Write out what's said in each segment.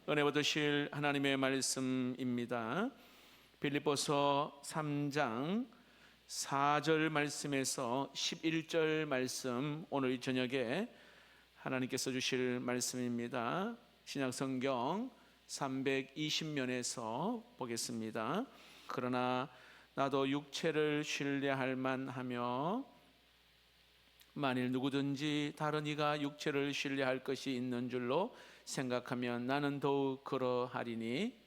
은혜 받으실 하나님의 말씀입니다. 빌립보서 3장 4절 말씀에서 11절 말씀, 오늘 저녁에 하나님께서 주실 말씀입니다. 신약성경 320면에서 보겠습니다. 그러나 나도 육체를 신뢰할 만하며 만일 누구든지 다른 이가 육체를 신뢰할 것이 있는 줄로 생각하면 나는 더욱 그러하리니,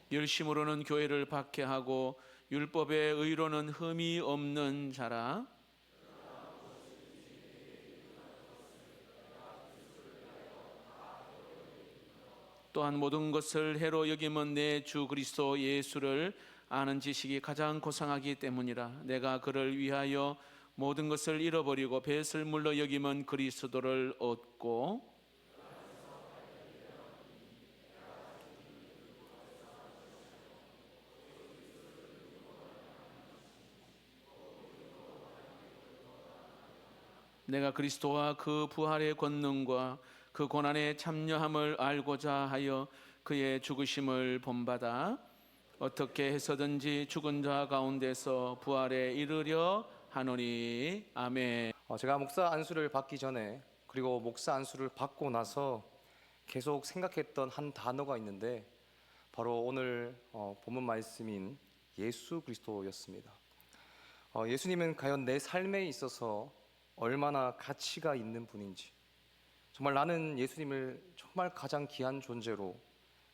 열심으로는 교회를 박해하고 율법의 의로는 흠이 없는 자라. 또한 모든 것을 해로 여김은 내 주 그리스도 예수를 아는 지식이 가장 고상하기 때문이라. 내가 그를 위하여 모든 것을 잃어버리고 뱃을 물러 여김은 그리스도를 얻고, 내가 그리스도와 그 부활의 권능과 그 고난의 참여함을 알고자 하여 그의 죽으심을 본받아 어떻게 해서든지 죽은 자 가운데서 부활에 이르려 하노니. 아멘. 제가 목사 안수를 받기 전에, 그리고 목사 안수를 받고 나서 계속 생각했던 한 단어가 있는데, 바로 오늘 본문 말씀인 예수 그리스도였습니다. 예수님은 과연 내 삶에 있어서 얼마나 가치가 있는 분인지, 정말 나는 예수님을 정말 가장 귀한 존재로,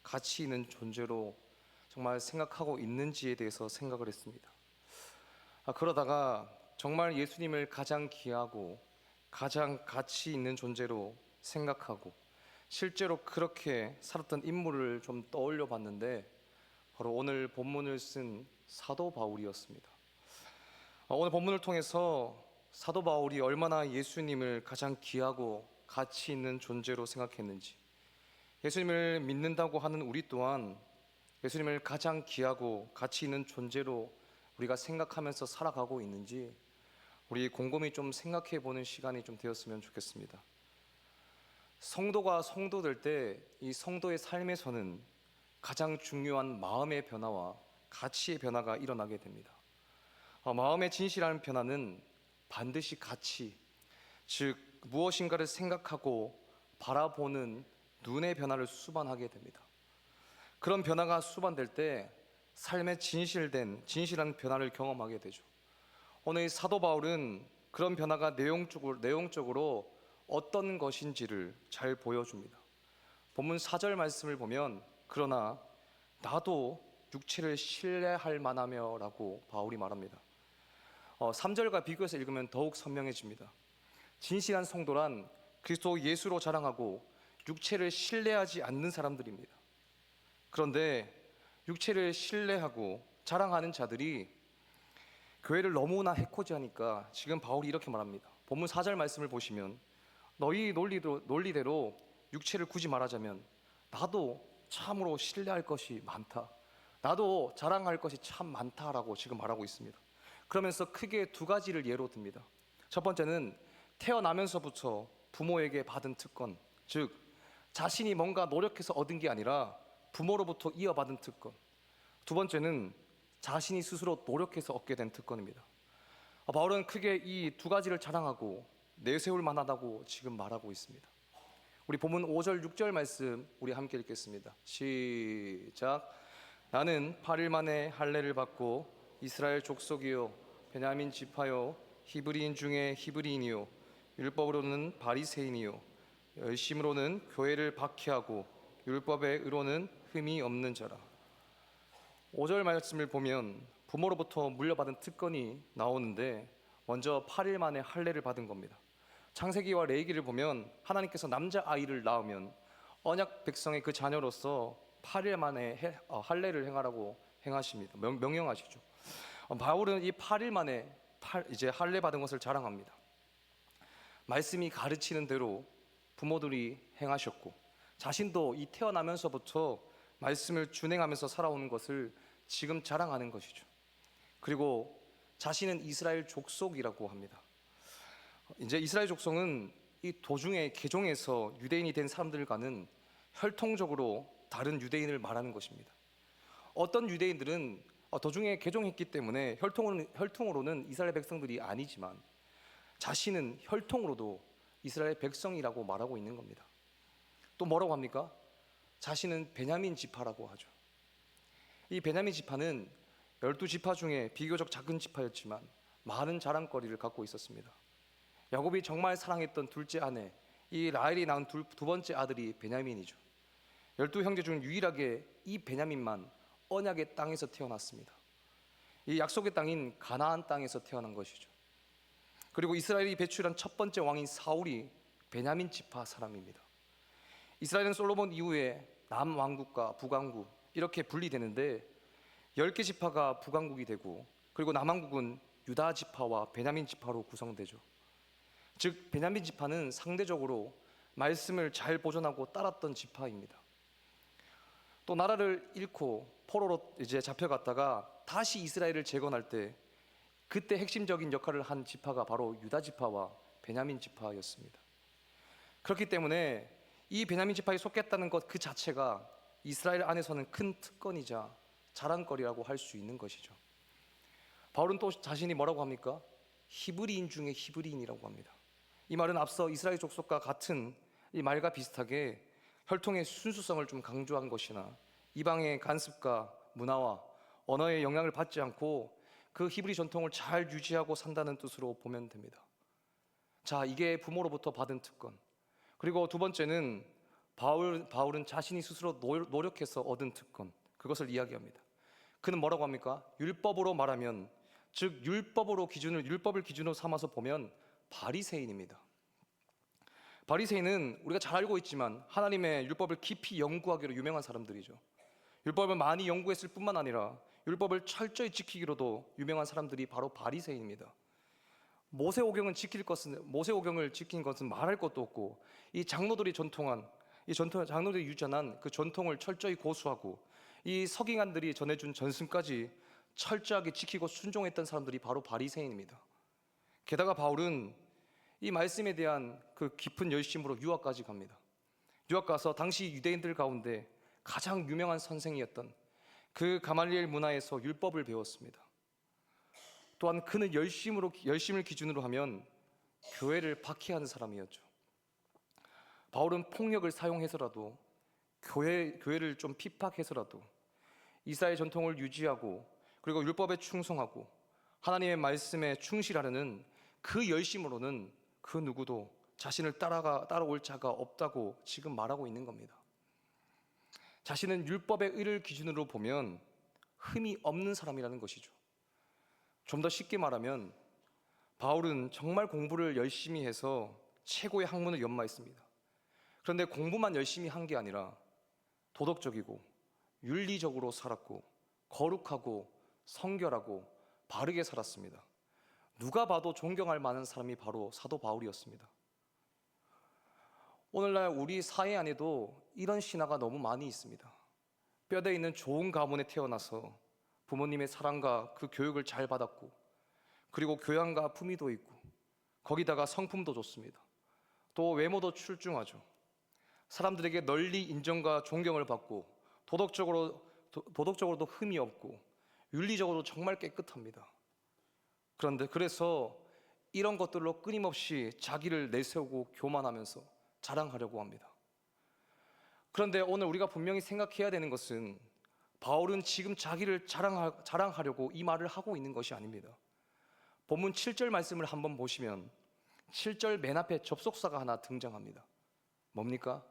가치 있는 존재로 정말 생각하고 있는지에 대해서 생각을 했습니다. 그러다가 정말 예수님을 가장 귀하고 가장 가치 있는 존재로 생각하고 실제로 그렇게 살았던 인물을 좀 떠올려 봤는데, 바로 오늘 본문을 쓴 사도 바울이었습니다. 오늘 본문을 통해서 사도 바울이 얼마나 예수님을 가장 귀하고 가치 있는 존재로 생각했는지, 예수님을 믿는다고 하는 우리 또한 예수님을 가장 귀하고 가치 있는 존재로 우리가 생각하면서 살아가고 있는지 우리 곰곰이 좀 생각해 보는 시간이 좀 되었으면 좋겠습니다. 성도가 성도 될 때 이 성도의 삶에서는 가장 중요한 마음의 변화와 가치의 변화가 일어나게 됩니다. 마음의 진실한 변화는 반드시 가치, 즉 무엇인가를 생각하고 바라보는 눈의 변화를 수반하게 됩니다. 그런 변화가 수반될 때 삶의 진실한 변화를 경험하게 되죠. 오늘 사도 바울은 그런 변화가 내용적으로 어떤 것인지를 잘 보여줍니다. 본문 4절 말씀을 보면, 그러나 나도 육체를 신뢰할 만하며 라고 바울이 말합니다. 3절과 비교해서 읽으면 더욱 선명해집니다. 진실한 성도란 그리스도 예수로 자랑하고 육체를 신뢰하지 않는 사람들입니다. 그런데 육체를 신뢰하고 자랑하는 자들이 교회를 너무나 해코지하니까 지금 바울이 이렇게 말합니다. 본문 4절 말씀을 보시면, 너희 논리대로 육체를 굳이 말하자면 나도 참으로 신뢰할 것이 많다, 나도 자랑할 것이 참 많다라고 지금 말하고 있습니다. 그러면서 크게 두 가지를 예로 듭니다. 첫 번째는 태어나면서부터 부모에게 받은 특권, 즉 자신이 뭔가 노력해서 얻은 게 아니라 부모로부터 이어받은 특권. 두 번째는 자신이 스스로 노력해서 얻게 된 특권입니다. 바울은 크게 이 두 가지를 자랑하고 내세울 만하다고 지금 말하고 있습니다. 우리 본문 5절 6절 말씀 우리 함께 읽겠습니다. 시작. 나는 8일 만에 할례를 받고 이스라엘 족속이요 베냐민 지파요 히브리인 중에 히브리인이요 율법으로는 바리새인이요 열심으로는 교회를 박해하고 율법의 의로는 흠이 없는 자라. 5절 말씀을 보면 부모로부터 물려받은 특권이 나오는데, 먼저 8일 만에 할례를 받은 겁니다. 창세기와 레위기를 보면 하나님께서 남자아이를 낳으면 언약 백성의 그 자녀로서 8일 만에 할례를 행하라고 행하십니다. 명령하시죠. 바울은 이 8일 만에 이제 할례 받은 것을 자랑합니다. 말씀이 가르치는 대로 부모들이 행하셨고, 자신도 이 태어나면서부터 말씀을 준행하면서 살아오는 것을 지금 자랑하는 것이죠. 그리고 자신은 이스라엘 족속이라고 합니다. 이제 이스라엘 족속은 이 도중에 개종해서 유대인이 된 사람들과는 혈통적으로 다른 유대인을 말하는 것입니다. 어떤 유대인들은 도중에 개종했기 때문에 혈통으로는 이스라엘 백성들이 아니지만 자신은 혈통으로도 이스라엘 백성이라고 말하고 있는 겁니다. 또 뭐라고 합니까? 자신은 베냐민 지파라고 하죠. 이 베냐민 지파는 12지파 중에 비교적 작은 지파였지만 많은 자랑거리를 갖고 있었습니다. 야곱이 정말 사랑했던 둘째 아내, 이 라헬이 낳은 두 번째 아들이 베냐민이죠. 12형제 중 유일하게 이 베냐민만 언약의 땅에서 태어났습니다. 이 약속의 땅인 가나안 땅에서 태어난 것이죠. 그리고 이스라엘이 배출한 첫 번째 왕인 사울이 베냐민 지파 사람입니다. 이스라엘은 솔로몬 이후에 남왕국과 북왕국 이렇게 분리되는데 10개 지파가 북왕국이 되고, 그리고 남왕국은 유다 지파와 베냐민 지파로 구성되죠. 즉 베냐민 지파는 상대적으로 말씀을 잘 보존하고 따랐던 지파입니다. 또 나라를 잃고 포로로 이제 잡혀갔다가 다시 이스라엘을 재건할 때 그때 핵심적인 역할을 한 지파가 바로 유다 지파와 베냐민 지파였습니다. 그렇기 때문에 이 베냐민 지파에 속했다는 것 그 자체가 이스라엘 안에서는 큰 특권이자 자랑거리라고 할 수 있는 것이죠. 바울은 또 자신이 뭐라고 합니까? 히브리인 중에 히브리인이라고 합니다. 이 말은 앞서 이스라엘 족속과 같은 이 말과 비슷하게 혈통의 순수성을 좀 강조한 것이나 이방의 간습과 문화와 언어의 영향을 받지 않고 그 히브리 전통을 잘 유지하고 산다는 뜻으로 보면 됩니다. 자, 이게 부모로부터 받은 특권. 그리고 두 번째는 바울은 자신이 스스로 노력해서 얻은 특권, 그것을 이야기합니다. 그는 뭐라고 합니까? 율법으로 말하면, 즉 율법을 기준으로 삼아서 보면 바리새인입니다. 바리새인은 우리가 잘 알고 있지만 하나님의 율법을 깊이 연구하기로 유명한 사람들이죠. 율법을 많이 연구했을 뿐만 아니라 율법을 철저히 지키기로도 유명한 사람들이 바로 바리새인입니다. 모세오경을 지킨 것은 말할 것도 없고, 이 장로들이 유전한 그 전통을 철저히 고수하고, 이 서기관들이 전해준 전승까지 철저하게 지키고 순종했던 사람들이 바로 바리새인입니다. 게다가 바울은 이 말씀에 대한 그 깊은 열심으로 유학까지 갑니다. 유학 가서 당시 유대인들 가운데 가장 유명한 선생이었던 그 가말리엘 문화에서 율법을 배웠습니다. 또한 그는 열심을 기준으로 하면 교회를 박해하는 사람이었죠. 바울은 폭력을 사용해서라도 교회를 좀 핍박해서라도 이스라엘 전통을 유지하고, 그리고 율법에 충성하고 하나님의 말씀에 충실하려는 그 열심으로는 그 누구도 자신을 따라올 자가 없다고 지금 말하고 있는 겁니다. 자신은 율법의 의를 기준으로 보면 흠이 없는 사람이라는 것이죠. 좀 더 쉽게 말하면 바울은 정말 공부를 열심히 해서 최고의 학문을 연마했습니다. 그런데 공부만 열심히 한 게 아니라 도덕적이고 윤리적으로 살았고 거룩하고 성결하고 바르게 살았습니다. 누가 봐도 존경할 만한 사람이 바로 사도 바울이었습니다. 오늘날 우리 사회 안에도 이런 신화가 너무 많이 있습니다. 뼈대 있는 좋은 가문에 태어나서 부모님의 사랑과 그 교육을 잘 받았고, 그리고 교양과 품위도 있고, 거기다가 성품도 좋습니다. 또 외모도 출중하죠. 사람들에게 널리 인정과 존경을 받고, 도덕적으로도 흠이 없고, 윤리적으로도 정말 깨끗합니다. 그래서 이런 것들로 끊임없이 자기를 내세우고 교만하면서 자랑하려고 합니다. 그런데 오늘 우리가 분명히 생각해야 되는 것은, 바울은 지금 자기를 자랑하려고 이 말을 하고 있는 것이 아닙니다. 본문 7절 말씀을 한번 보시면 7절 맨 앞에 접속사가 하나 등장합니다. 뭡니까?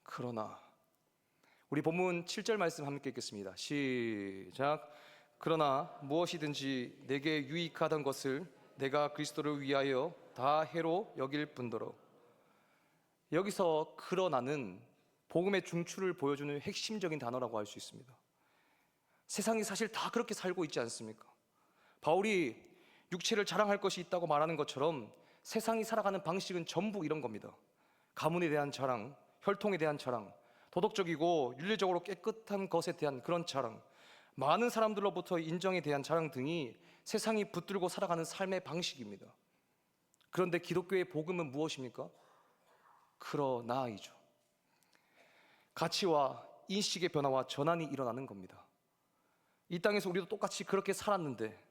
그러나. 우리 본문 7절 말씀 함께 읽겠습니다. 시작. 그러나 무엇이든지 내게 유익하던 것을 내가 그리스도를 위하여 다 해로 여길 뿐더러. 여기서 그러나는 복음의 중추를 보여주는 핵심적인 단어라고 할 수 있습니다. 세상이 사실 다 그렇게 살고 있지 않습니까? 바울이 육체를 자랑할 것이 있다고 말하는 것처럼 세상이 살아가는 방식은 전부 이런 겁니다. 가문에 대한 자랑, 혈통에 대한 자랑, 도덕적이고 윤리적으로 깨끗한 것에 대한 그런 자랑, 많은 사람들로부터 인정에 대한 자랑 등이 세상이 붙들고 살아가는 삶의 방식입니다. 그런데 기독교의 복음은 무엇입니까? 그러나이죠. 가치와 인식의 변화와 전환이 일어나는 겁니다. 이 땅에서 우리도 똑같이 그렇게 살았는데,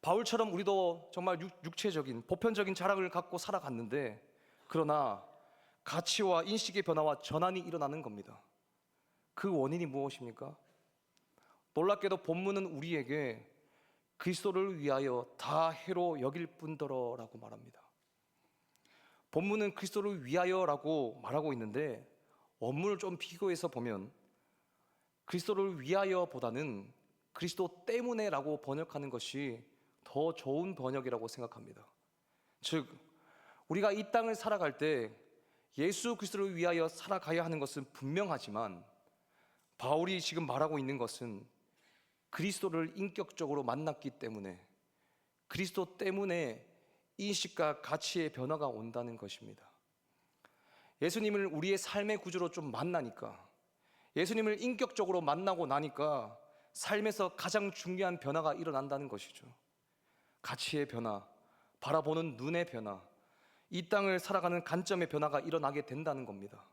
바울처럼 우리도 정말 육체적인 보편적인 자랑을 갖고 살아갔는데, 그러나 가치와 인식의 변화와 전환이 일어나는 겁니다. 그 원인이 무엇입니까? 놀랍게도 본문은 우리에게 그리스도를 위하여 다 해로 여길 뿐더러라고 말합니다. 본문은 그리스도를 위하여라고 말하고 있는데, 원문을 좀 비교해서 보면 그리스도를 위하여보다는 그리스도 때문에라고 번역하는 것이 더 좋은 번역이라고 생각합니다. 즉, 우리가 이 땅을 살아갈 때 예수 그리스도를 위하여 살아가야 하는 것은 분명하지만, 바울이 지금 말하고 있는 것은 그리스도를 인격적으로 만났기 때문에, 그리스도 때문에 인식과 가치의 변화가 온다는 것입니다. 예수님을 우리의 삶의 구조로 좀 만나니까, 예수님을 인격적으로 만나고 나니까 삶에서 가장 중요한 변화가 일어난다는 것이죠. 가치의 변화, 바라보는 눈의 변화, 이 땅을 살아가는 관점의 변화가 일어나게 된다는 겁니다.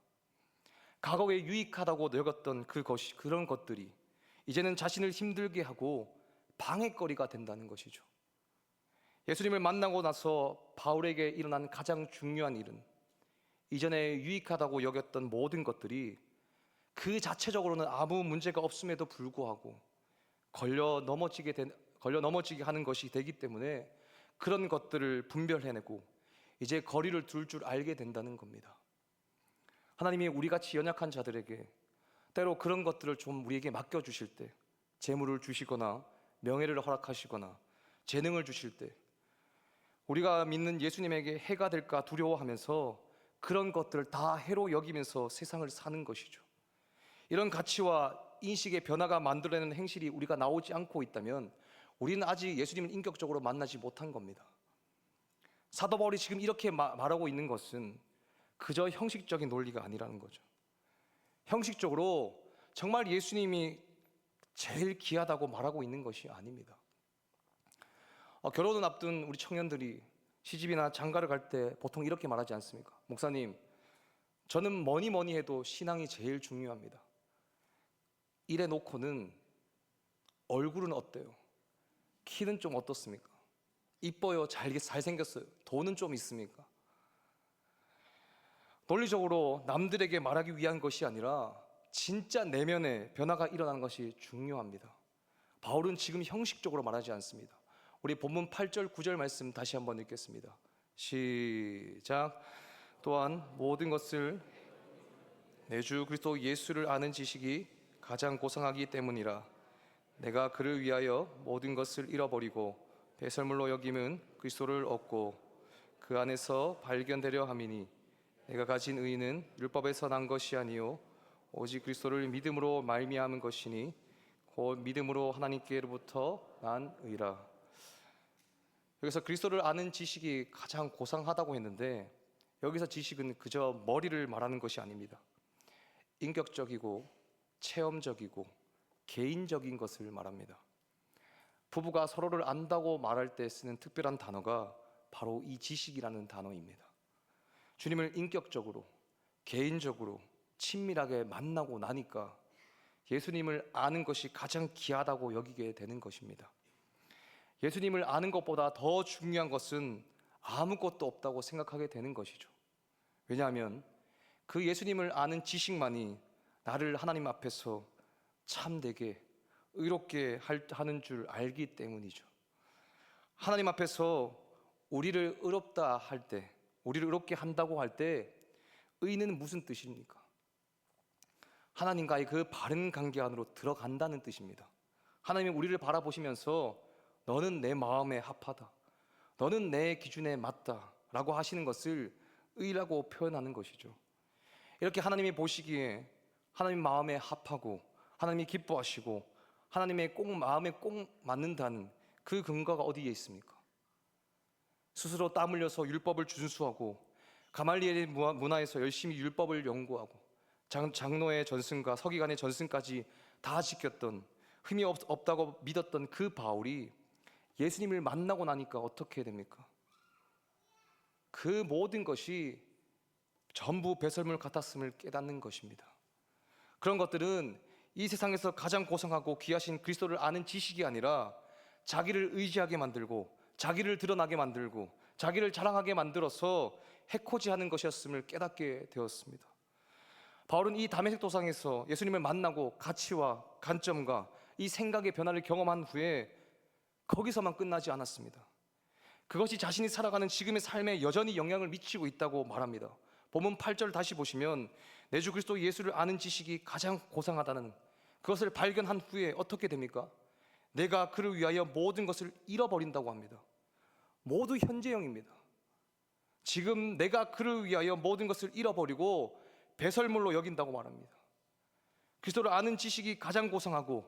과거에 유익하다고 여겼던 그런 것들이 이제는 자신을 힘들게 하고 방해거리가 된다는 것이죠. 예수님을 만나고 나서 바울에게 일어난 가장 중요한 일은, 이전에 유익하다고 여겼던 모든 것들이 그 자체적으로는 아무 문제가 없음에도 불구하고 걸려 넘어지게 하는 것이 되기 때문에, 그런 것들을 분별해내고 이제 거리를 둘 줄 알게 된다는 겁니다. 하나님이 우리같이 연약한 자들에게 때로 그런 것들을 좀 우리에게 맡겨주실 때, 재물을 주시거나 명예를 허락하시거나 재능을 주실 때, 우리가 믿는 예수님에게 해가 될까 두려워하면서 그런 것들을 다 해로 여기면서 세상을 사는 것이죠. 이런 가치와 인식의 변화가 만들어내는 행실이 우리가 나오지 않고 있다면 우리는 아직 예수님을 인격적으로 만나지 못한 겁니다. 사도 바울이 지금 이렇게 말하고 있는 것은 그저 형식적인 논리가 아니라는 거죠. 형식적으로 정말 예수님이 제일 귀하다고 말하고 있는 것이 아닙니다. 결혼을 앞둔 우리 청년들이 시집이나 장가를 갈 때 보통 이렇게 말하지 않습니까? 목사님, 저는 뭐니 해도 신앙이 제일 중요합니다. 이래 놓고는 얼굴은 어때요? 키는 좀 어떻습니까? 이뻐요? 잘생겼어요? 돈은 좀 있습니까? 논리적으로 남들에게 말하기 위한 것이 아니라 진짜 내면의 변화가 일어나는 것이 중요합니다. 바울은 지금 형식적으로 말하지 않습니다. 우리 본문 8절 9절 말씀 다시 한번 읽겠습니다. 시작. 또한 모든 것을 내 주 그리스도 예수를 아는 지식이 가장 고상하기 때문이라. 내가 그를 위하여 모든 것을 잃어버리고 배설물로 여김은 그리스도를 얻고 그 안에서 발견되려 함이니, 내가 가진 의는 율법에서 난 것이 아니요 오직 그리스도를 믿음으로 말미암은 것이니 곧 믿음으로 하나님께로부터 난 의라. 여기서 그리스도를 아는 지식이 가장 고상하다고 했는데, 여기서 지식은 그저 머리를 말하는 것이 아닙니다. 인격적이고 체험적이고 개인적인 것을 말합니다. 부부가 서로를 안다고 말할 때 쓰는 특별한 단어가 바로 이 지식이라는 단어입니다. 주님을 인격적으로, 개인적으로, 친밀하게 만나고 나니까 예수님을 아는 것이 가장 귀하다고 여기게 되는 것입니다. 예수님을 아는 것보다 더 중요한 것은 아무것도 없다고 생각하게 되는 것이죠. 왜냐하면 그 예수님을 아는 지식만이 나를 하나님 앞에서 참되게 의롭게 하는 줄 알기 때문이죠. 하나님 앞에서 우리를 의롭다 할 때, 우리를 의롭게 한다고 할 때 의는 무슨 뜻입니까? 하나님과의 그 바른 관계 안으로 들어간다는 뜻입니다. 하나님이 우리를 바라보시면서 너는 내 마음에 합하다, 너는 내 기준에 맞다 라고 하시는 것을 의라고 표현하는 것이죠. 이렇게 하나님이 보시기에 하나님 마음에 합하고 하나님이 기뻐하시고 하나님의 마음에 꼭 맞는다는 그 근거가 어디에 있습니까? 스스로 땀 흘려서 율법을 준수하고 가말리엘의 문화에서 열심히 율법을 연구하고 장로의 전승과 서기관의 전승까지 다 지켰던 흠이 없다고 믿었던 그 바울이 예수님을 만나고 나니까 어떻게 됩니까? 그 모든 것이 전부 배설물 같았음을 깨닫는 것입니다. 그런 것들은 이 세상에서 가장 고상하고 귀하신 그리스도를 아는 지식이 아니라 자기를 의지하게 만들고 자기를 드러나게 만들고 자기를 자랑하게 만들어서 해코지하는 것이었음을 깨닫게 되었습니다. 바울은 이 다메섹 도상에서 예수님을 만나고 가치와 관점과 이 생각의 변화를 경험한 후에 거기서만 끝나지 않았습니다. 그것이 자신이 살아가는 지금의 삶에 여전히 영향을 미치고 있다고 말합니다. 본문 8절 다시 보시면 내 주 그리스도 예수를 아는 지식이 가장 고상하다는 그것을 발견한 후에 어떻게 됩니까? 내가 그를 위하여 모든 것을 잃어버린다고 합니다. 모두 현재형입니다. 지금 내가 그를 위하여 모든 것을 잃어버리고 배설물로 여긴다고 말합니다. 그리스도를 아는 지식이 가장 고상하고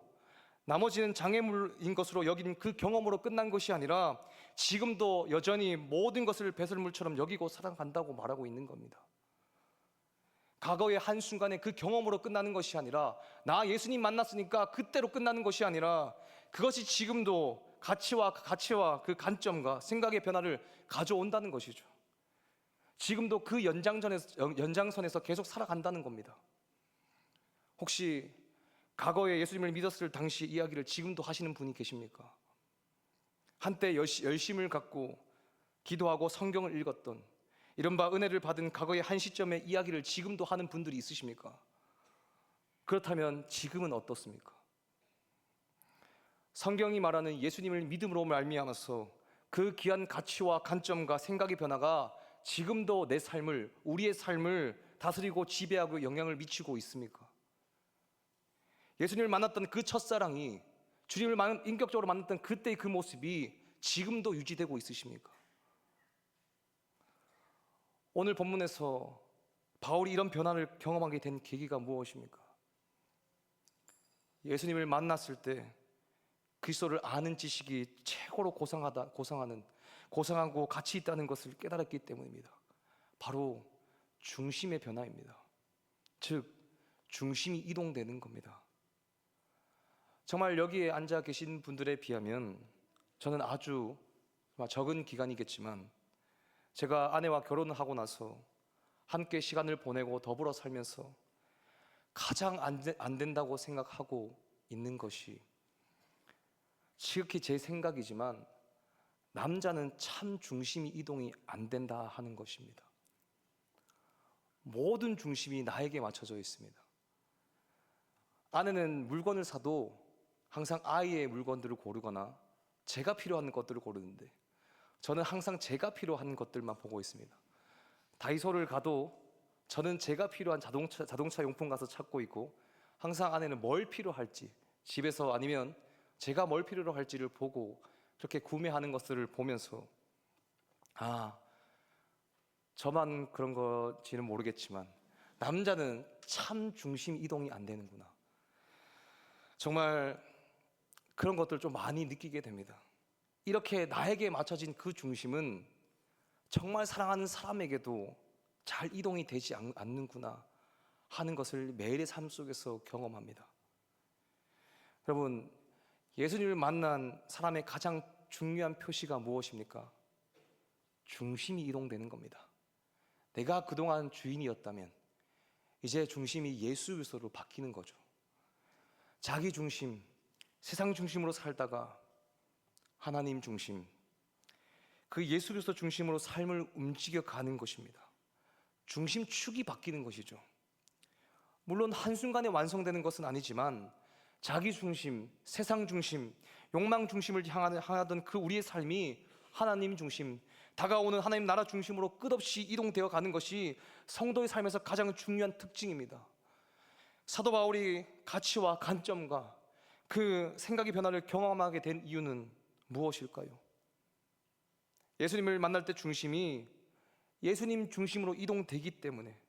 나머지는 장애물인 것으로 여긴 그 경험으로 끝난 것이 아니라 지금도 여전히 모든 것을 배설물처럼 여기고 살아간다고 말하고 있는 겁니다. 과거의 한순간에 그 경험으로 끝나는 것이 아니라 나 예수님 만났으니까 그때로 끝나는 것이 아니라 그것이 지금도 가치와 그 관점과 생각의 변화를 가져온다는 것이죠. 지금도 그 연장선에서 계속 살아간다는 겁니다. 혹시 과거에 예수님을 믿었을 당시 이야기를 지금도 하시는 분이 계십니까? 한때 열심을 갖고 기도하고 성경을 읽었던 이른바 은혜를 받은 과거의 한 시점의 이야기를 지금도 하는 분들이 있으십니까? 그렇다면 지금은 어떻습니까? 성경이 말하는 예수님을 믿음으로 말미암아서 그 귀한 가치와 관점과 생각의 변화가 지금도 내 삶을, 우리의 삶을 다스리고 지배하고 영향을 미치고 있습니까? 예수님을 만났던 그 첫사랑이, 주님을 인격적으로 만났던 그때의 그 모습이 지금도 유지되고 있으십니까? 오늘 본문에서 바울이 이런 변화를 경험하게 된 계기가 무엇입니까? 예수님을 만났을 때 그리스도를 아는 지식이 최고로 고상하고 가치 있다는 것을 깨달았기 때문입니다. 바로 중심의 변화입니다. 즉 중심이 이동되는 겁니다. 정말 여기에 앉아 계신 분들에 비하면 저는 아주 적은 기간이겠지만 제가 아내와 결혼을 하고 나서 함께 시간을 보내고 더불어 살면서 가장 안 된다고 생각하고 있는 것이 지극히 제 생각이지만 남자는 참 중심이 이동이 안 된다 하는 것입니다. 모든 중심이 나에게 맞춰져 있습니다. 아내는 물건을 사도 항상 아이의 물건들을 고르거나 제가 필요한 것들을 고르는데 저는 항상 제가 필요한 것들만 보고 있습니다. 다이소를 가도 저는 제가 필요한 자동차 용품 가서 찾고 있고 항상 아내는 뭘 필요할지 집에서 아니면 제가 뭘 필요로 할지를 보고 그렇게 구매하는 것들을 보면서 저만 그런 건지는 모르겠지만 남자는 참 중심 이동이 안 되는구나. 정말 그런 것들 좀 많이 느끼게 됩니다. 이렇게 나에게 맞춰진 그 중심은 정말 사랑하는 사람에게도 잘 이동이 되지 않는구나 하는 것을 매일의 삶 속에서 경험합니다. 여러분, 예수님을 만난 사람의 가장 중요한 표시가 무엇입니까? 중심이 이동되는 겁니다. 내가 그동안 주인이었다면 이제 중심이 예수 그리스도로 바뀌는 거죠. 자기 중심, 세상 중심으로 살다가 하나님 중심, 그 예수 그리스도 중심으로 삶을 움직여가는 것입니다. 중심축이 바뀌는 것이죠. 물론 한순간에 완성되는 것은 아니지만 자기 중심, 세상 중심, 욕망 중심을 향하던 그 우리의 삶이 하나님 중심, 다가오는 하나님 나라 중심으로 끝없이 이동되어 가는 것이 성도의 삶에서 가장 중요한 특징입니다. 사도 바울이 가치와 관점과 그 생각의 변화를 경험하게 된 이유는 무엇일까요? 예수님을 만날 때 중심이 예수님 중심으로 이동되기 때문에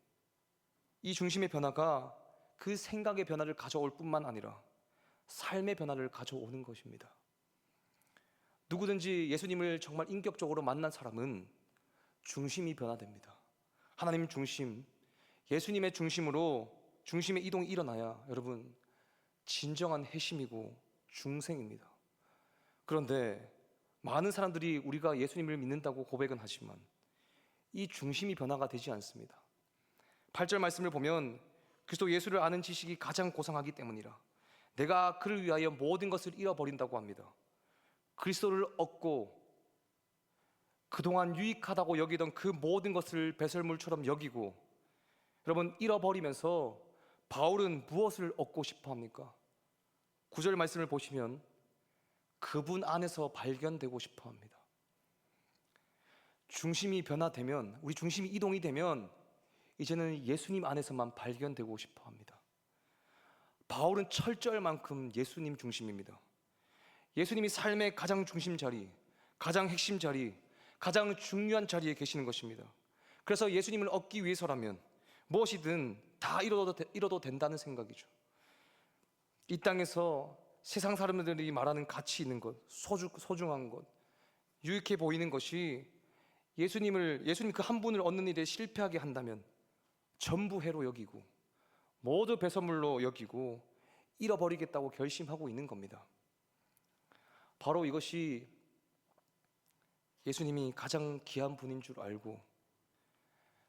이 중심의 변화가 그 생각의 변화를 가져올 뿐만 아니라 삶의 변화를 가져오는 것입니다. 누구든지 예수님을 정말 인격적으로 만난 사람은 중심이 변화됩니다. 하나님 중심, 예수님의 중심으로 중심의 이동이 일어나야 여러분 진정한 회심이고 중생입니다. 그런데 많은 사람들이 우리가 예수님을 믿는다고 고백은 하지만 이 중심이 변화가 되지 않습니다. 8절 말씀을 보면 그리스도 예수를 아는 지식이 가장 고상하기 때문이라 내가 그를 위하여 모든 것을 잃어버린다고 합니다. 그리스도를 얻고 그동안 유익하다고 여기던 그 모든 것을 배설물처럼 여기고, 여러분, 잃어버리면서 바울은 무엇을 얻고 싶어 합니까? 9절 말씀을 보시면 그분 안에서 발견되고 싶어 합니다. 중심이 변화되면, 우리 중심이 이동이 되면 이제는 예수님 안에서만 발견되고 싶어 합니다. 바울은 철저할만큼 예수님 중심입니다. 예수님이 삶의 가장 중심 자리, 가장 핵심 자리, 가장 중요한 자리에 계시는 것입니다. 그래서 예수님을 얻기 위해서라면 무엇이든 다 이뤄도 된다는 생각이죠. 이 땅에서 세상 사람들이 말하는 가치 있는 것, 소중한 것, 유익해 보이는 것이 예수님 그 한 분을 얻는 일에 실패하게 한다면 전부 해로 여기고 모두 배설물로 여기고 잃어버리겠다고 결심하고 있는 겁니다. 바로 이것이 예수님이 가장 귀한 분인 줄 알고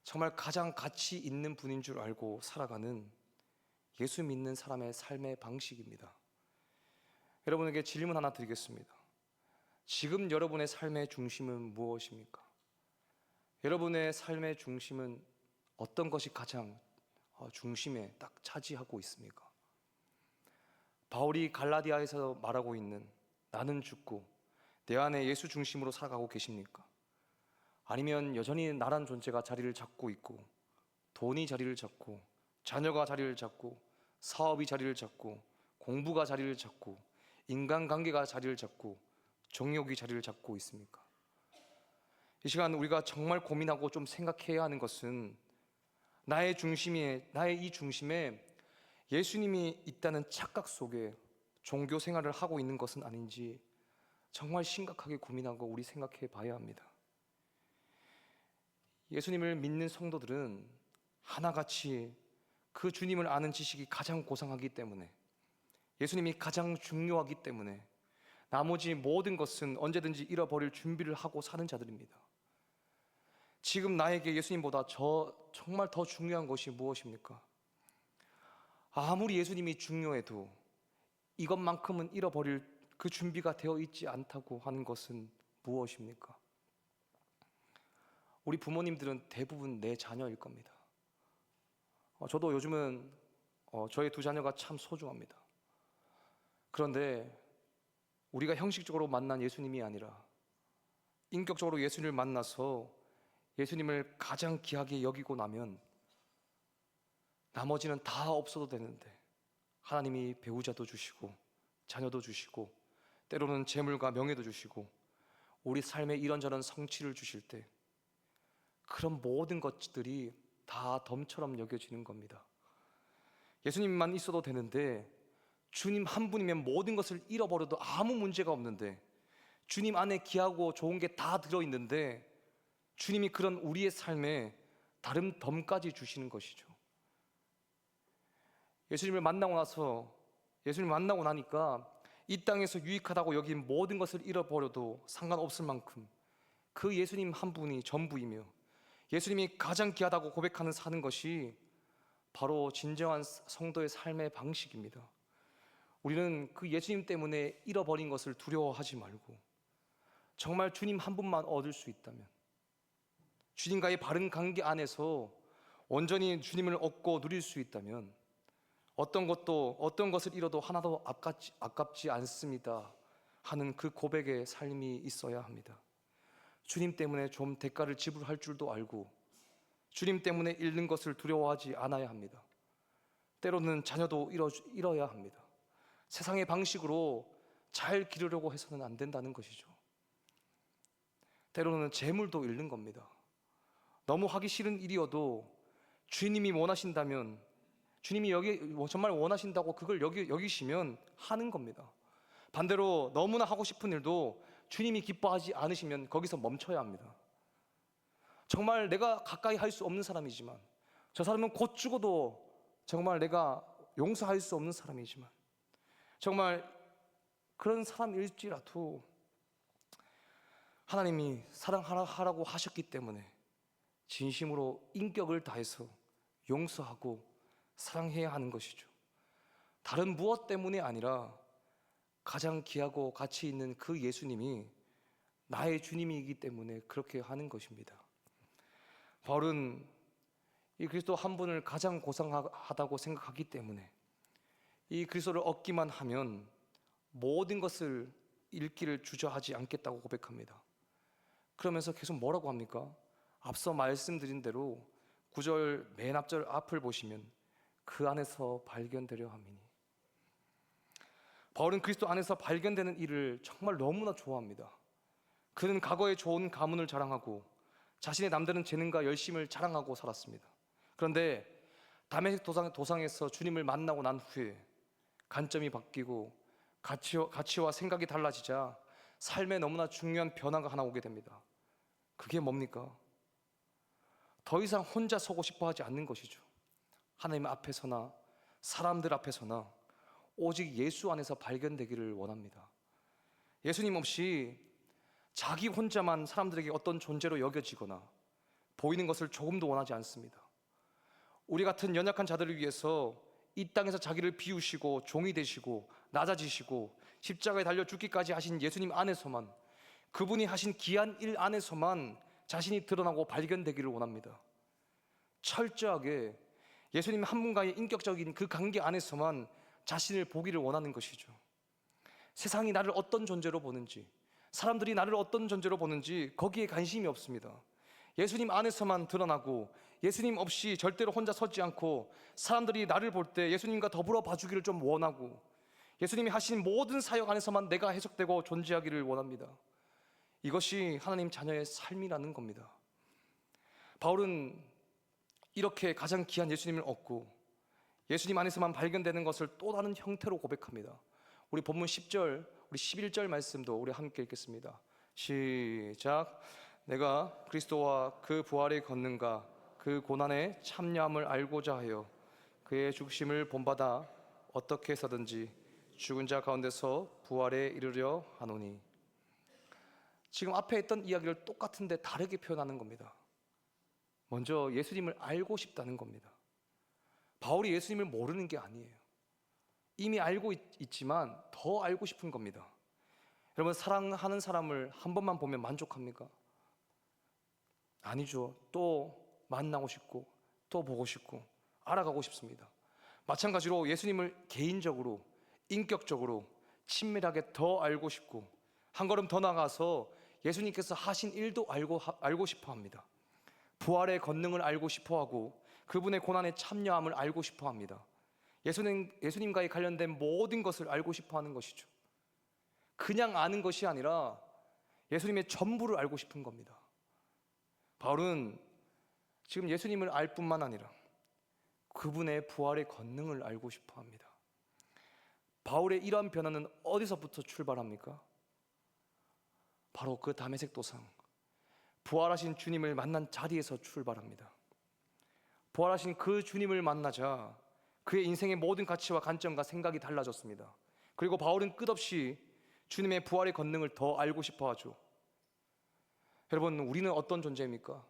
정말 가장 가치 있는 분인 줄 알고 살아가는 예수 믿는 사람의 삶의 방식입니다. 여러분에게 질문 하나 드리겠습니다. 지금 여러분의 삶의 중심은 무엇입니까? 여러분의 삶의 중심은 어떤 것이 가장 중심에 딱 차지하고 있습니까? 바울이 갈라디아에서 말하고 있는 나는 죽고 내 안에 예수 중심으로 살아가고 계십니까? 아니면 여전히 나란 존재가 자리를 잡고 있고 돈이 자리를 잡고 자녀가 자리를 잡고 사업이 자리를 잡고 공부가 자리를 잡고 인간관계가 자리를 잡고 정욕이 자리를 잡고 있습니까? 이 시간 우리가 정말 고민하고 좀 생각해야 하는 것은 나의 이 중심에 예수님이 있다는 착각 속에 종교 생활을 하고 있는 것은 아닌지 정말 심각하게 고민하고 우리 생각해 봐야 합니다. 예수님을 믿는 성도들은 하나같이 그 주님을 아는 지식이 가장 고상하기 때문에, 예수님이 가장 중요하기 때문에 나머지 모든 것은 언제든지 잃어버릴 준비를 하고 사는 자들입니다. 지금 나에게 예수님보다 정말 더 중요한 것이 무엇입니까? 아무리 예수님이 중요해도 이것만큼은 잃어버릴 그 준비가 되어 있지 않다고 하는 것은 무엇입니까? 우리 부모님들은 대부분 내 자녀일 겁니다. 저도 요즘은 저의 두 자녀가 참 소중합니다. 그런데 우리가 형식적으로 만난 예수님이 아니라 인격적으로 예수님을 만나서 예수님을 가장 귀하게 여기고 나면 나머지는 다 없어도 되는데 하나님이 배우자도 주시고 자녀도 주시고 때로는 재물과 명예도 주시고 우리 삶에 이런저런 성취를 주실 때 그런 모든 것들이 다 덤처럼 여겨지는 겁니다. 예수님만 있어도 되는데 주님 한 분이면 모든 것을 잃어버려도 아무 문제가 없는데, 주님 안에 귀하고 좋은 게 다 들어있는데 주님이 그런 우리의 삶에 다른 덤까지 주시는 것이죠. 예수님을 만나고 나니까 이 땅에서 유익하다고 여긴 모든 것을 잃어버려도 상관없을 만큼 그 예수님 한 분이 전부이며 예수님이 가장 귀하다고 고백하는 사는 것이 바로 진정한 성도의 삶의 방식입니다. 우리는 그 예수님 때문에 잃어버린 것을 두려워하지 말고 정말 주님 한 분만 얻을 수 있다면, 주님과의 바른 관계 안에서 온전히 주님을 얻고 누릴 수 있다면 어떤 것을 잃어도 하나도 아깝지 않습니다 하는 그 고백의 삶이 있어야 합니다. 주님 때문에 좀 대가를 지불할 줄도 알고 주님 때문에 잃는 것을 두려워하지 않아야 합니다. 때로는 자녀도 잃어야 합니다. 세상의 방식으로 잘 기르려고 해서는 안 된다는 것이죠. 때로는 재물도 잃는 겁니다. 너무 하기 싫은 일이어도 주님이 원하신다면, 주님이 정말 원하신다고 그걸 여기시면 하는 겁니다. 반대로 너무나 하고 싶은 일도 주님이 기뻐하지 않으시면 거기서 멈춰야 합니다. 정말 내가 가까이 할 수 없는 사람이지만, 저 사람은 곧 죽어도 정말 내가 용서할 수 없는 사람이지만, 정말 그런 사람일지라도 하나님이 사랑하라고 하셨기 때문에 진심으로 인격을 다해서 용서하고 사랑해야 하는 것이죠. 다른 무엇 때문이 아니라 가장 귀하고 가치 있는 그 예수님이 나의 주님이기 때문에 그렇게 하는 것입니다. 바울은 이 그리스도 한 분을 가장 고상하다고 생각하기 때문에 이 그리스도를 얻기만 하면 모든 것을 잃기를 주저하지 않겠다고 고백합니다. 그러면서 계속 뭐라고 합니까? 앞서 말씀드린 대로 9절 맨 앞절 앞을 보시면 그 안에서 발견되려 함이니. 바울은 그리스도 안에서 발견되는 일을 정말 너무나 좋아합니다. 그는 과거의 좋은 가문을 자랑하고 자신의 남다른 재능과 열심을 자랑하고 살았습니다. 그런데 다메섹 도상에서 주님을 만나고 난 후에 관점이 바뀌고 가치와 생각이 달라지자 삶에 너무나 중요한 변화가 하나 오게 됩니다. 그게 뭡니까? 더 이상 혼자 서고 싶어 하지 않는 것이죠. 하나님 앞에서나 사람들 앞에서나 오직 예수 안에서 발견되기를 원합니다. 예수님 없이 자기 혼자만 사람들에게 어떤 존재로 여겨지거나 보이는 것을 조금도 원하지 않습니다. 우리 같은 연약한 자들을 위해서 이 땅에서 자기를 비우시고 종이 되시고 낮아지시고 십자가에 달려 죽기까지 하신 예수님 안에서만, 그분이 하신 귀한 일 안에서만 자신이 드러나고 발견되기를 원합니다. 철저하게 예수님 한 분과의 인격적인 그 관계 안에서만 자신을 보기를 원하는 것이죠. 세상이 나를 어떤 존재로 보는지, 사람들이 나를 어떤 존재로 보는지 거기에 관심이 없습니다. 예수님 안에서만 드러나고 예수님 없이 절대로 혼자 서지 않고 사람들이 나를 볼 때 예수님과 더불어 봐주기를 좀 원하고 예수님이 하신 모든 사역 안에서만 내가 해석되고 존재하기를 원합니다. 이것이 하나님 자녀의 삶이라는 겁니다. 바울은 이렇게 가장 귀한 예수님을 얻고 예수님 안에서만 발견되는 것을 또 다른 형태로 고백합니다. 우리 본문 10절, 우리 11절 말씀도 우리 함께 읽겠습니다. 시작. 내가 그리스도와 그 부활의 권능과 그 고난의 참여함을 알고자 하여 그의 죽으심을 본받아 어떻게 해서든지 죽은 자 가운데서 부활에 이르려 하노니. 지금 앞에 했던 이야기를 똑같은데 다르게 표현하는 겁니다. 먼저 예수님을 알고 싶다는 겁니다. 바울이 예수님을 모르는 게 아니에요. 이미 알고 있지만 더 알고 싶은 겁니다. 여러분, 사랑하는 사람을 한 번만 보면 만족합니까? 아니죠. 또 만나고 싶고 또 보고 싶고 알아가고 싶습니다. 마찬가지로 예수님을 개인적으로, 인격적으로, 친밀하게 더 알고 싶고 한 걸음 더 나가서 예수님께서 하신 일도 알고 싶어 합니다. 부활의 권능을 알고 싶어 하고 그분의 고난에 참여함을 알고 싶어 합니다. 예수님과의 관련된 모든 것을 알고 싶어 하는 것이죠. 그냥 아는 것이 아니라 예수님의 전부를 알고 싶은 겁니다. 바울은 지금 예수님을 알 뿐만 아니라 그분의 부활의 권능을 알고 싶어 합니다. 바울의 이러한 변화는 어디서부터 출발합니까? 바로 그 다메섹 도상, 부활하신 주님을 만난 자리에서 출발합니다. 부활하신 그 주님을 만나자 그의 인생의 모든 가치와 관점과 생각이 달라졌습니다. 그리고 바울은 끝없이 주님의 부활의 권능을 더 알고 싶어 하죠. 여러분, 우리는 어떤 존재입니까?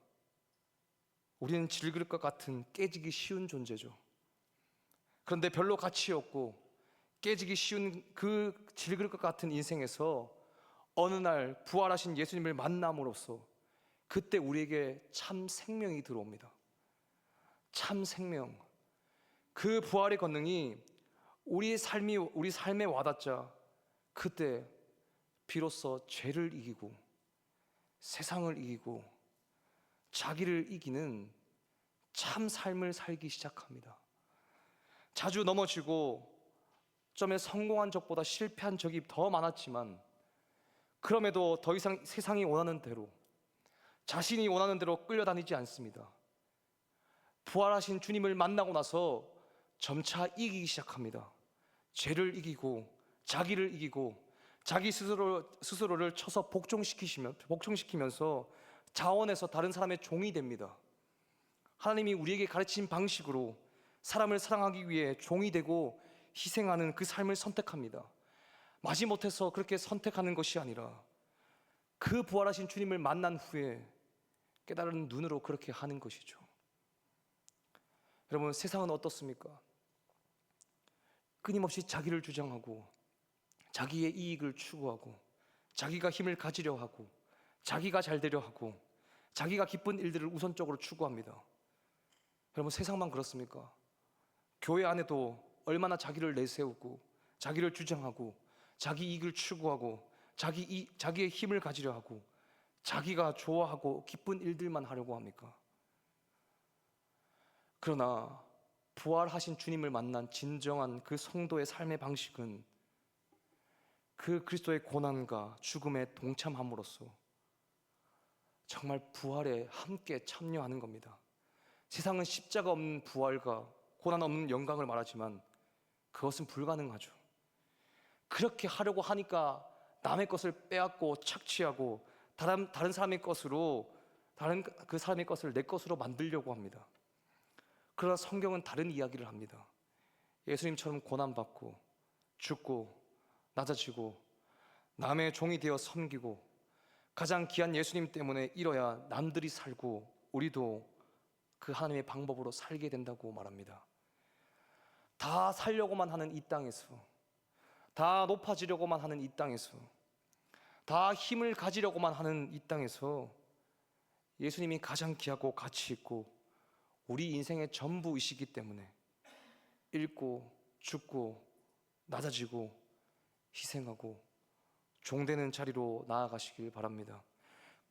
우리는 질그릇과 같은 깨지기 쉬운 존재죠. 그런데 별로 가치 없고 깨지기 쉬운 그 질그릇과 같은 인생에서 어느 날 부활하신 예수님을 만남으로써 그때 우리에게 참 생명이 들어옵니다. 참 생명. 그 부활의 권능이 우리 삶에 와닿자 그때 비로소 죄를 이기고 세상을 이기고 자기를 이기는 참 삶을 살기 시작합니다. 자주 넘어지고 점에 성공한 적보다 실패한 적이 더 많았지만 그럼에도 더 이상 세상이 원하는 대로, 자신이 원하는 대로 끌려다니지 않습니다. 부활하신 주님을 만나고 나서 점차 이기기 시작합니다. 죄를 이기고 자기를 이기고 자기 스스로를 쳐서 복종시키면서 자원해서 다른 사람의 종이 됩니다. 하나님이 우리에게 가르친 방식으로 사람을 사랑하기 위해 종이 되고 희생하는 그 삶을 선택합니다. 마지못해서 그렇게 선택하는 것이 아니라 그 부활하신 주님을 만난 후에 깨달은 눈으로 그렇게 하는 것이죠. 여러분, 세상은 어떻습니까? 끊임없이 자기를 주장하고 자기의 이익을 추구하고 자기가 힘을 가지려 하고 자기가 잘 되려 하고 자기가 기쁜 일들을 우선적으로 추구합니다. 여러분, 세상만 그렇습니까? 교회 안에도 얼마나 자기를 내세우고 자기를 주장하고 자기 이익을 추구하고 자기의 힘을 가지려 하고 자기가 좋아하고 기쁜 일들만 하려고 합니까? 그러나 부활하신 주님을 만난 진정한 그 성도의 삶의 방식은 그 그리스도의 고난과 죽음에 동참함으로써 정말 부활에 함께 참여하는 겁니다. 세상은 십자가 없는 부활과 고난 없는 영광을 말하지만 그것은 불가능하죠. 그렇게 하려고 하니까 남의 것을 빼앗고 착취하고 다른 사람의 것으로 그 사람의 것을 내 것으로 만들려고 합니다. 그러나 성경은 다른 이야기를 합니다. 예수님처럼 고난받고 죽고 낮아지고 남의 종이 되어 섬기고 가장 귀한 예수님 때문에 이뤄야 남들이 살고 우리도 그 하나님의 방법으로 살게 된다고 말합니다. 다 살려고만 하는 이 땅에서, 다 높아지려고만 하는 이 땅에서, 다 힘을 가지려고만 하는 이 땅에서 예수님이 가장 귀하고 가치 있고 우리 인생의 전부이시기 때문에 잃고 죽고 낮아지고 희생하고 종되는 자리로 나아가시길 바랍니다.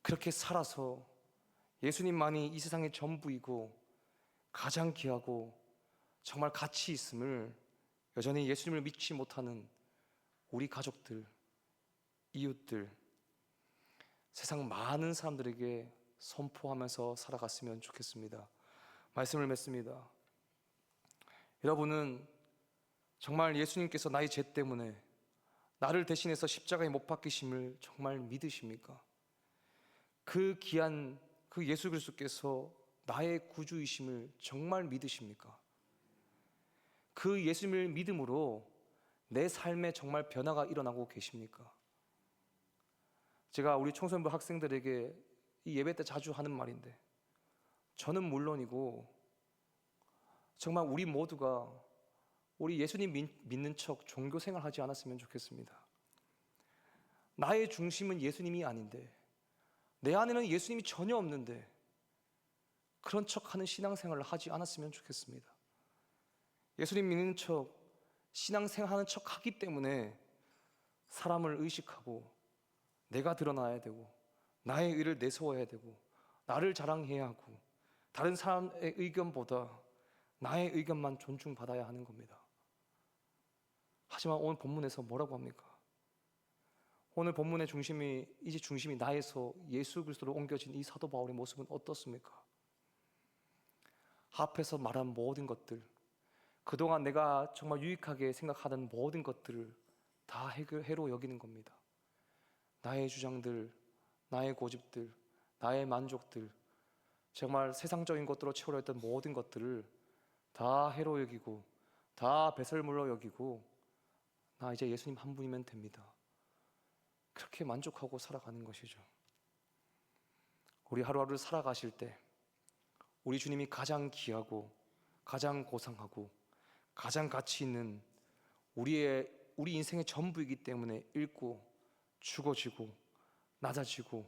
그렇게 살아서 예수님만이 이 세상의 전부이고 가장 귀하고 정말 가치 있음을 여전히 예수님을 믿지 못하는 우리 가족들, 이웃들, 세상 많은 사람들에게 선포하면서 살아갔으면 좋겠습니다. 말씀을 맺습니다. 여러분은 정말 예수님께서 나의 죄 때문에 나를 대신해서 십자가에 못 박히심을 정말 믿으십니까? 그 귀한 그 예수 그리스도께서 나의 구주이심을 정말 믿으십니까? 그 예수님을 믿음으로 내 삶에 정말 변화가 일어나고 계십니까? 제가 우리 청소년부 학생들에게 이 예배 때 자주 하는 말인데, 저는 물론이고 정말 우리 모두가 우리 예수님 믿는 척 종교 생활하지 않았으면 좋겠습니다. 나의 중심은 예수님이 아닌데, 내 안에는 예수님이 전혀 없는데 그런 척하는 신앙생활을 하지 않았으면 좋겠습니다. 예수님 믿는 척 신앙생활하는 척 하기 때문에 사람을 의식하고 내가 드러나야 되고 나의 의를 내세워야 되고 나를 자랑해야 하고 다른 사람의 의견보다 나의 의견만 존중받아야 하는 겁니다. 하지만 오늘 본문에서 뭐라고 합니까? 오늘 본문의 중심이 나에서 예수 그리스도로 옮겨진 이 사도 바울의 모습은 어떻습니까? 앞에서 말한 모든 것들, 그동안 내가 정말 유익하게 생각하던 모든 것들을 다 해로 여기는 겁니다. 나의 주장들, 나의 고집들, 나의 만족들, 정말 세상적인 것들로 채우려 했던 모든 것들을 다 해로 여기고 다 배설물로 여기고 나 이제 예수님 한 분이면 됩니다. 그렇게 만족하고 살아가는 것이죠. 우리 하루하루를 살아가실 때 우리 주님이 가장 귀하고 가장 고상하고 가장 가치 있는 우리 인생의 전부이기 때문에 잃고 죽어지고 낮아지고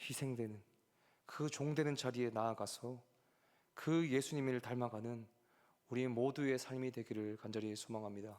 희생되는 그 종되는 자리에 나아가서 그 예수님을 닮아가는 우리 모두의 삶이 되기를 간절히 소망합니다.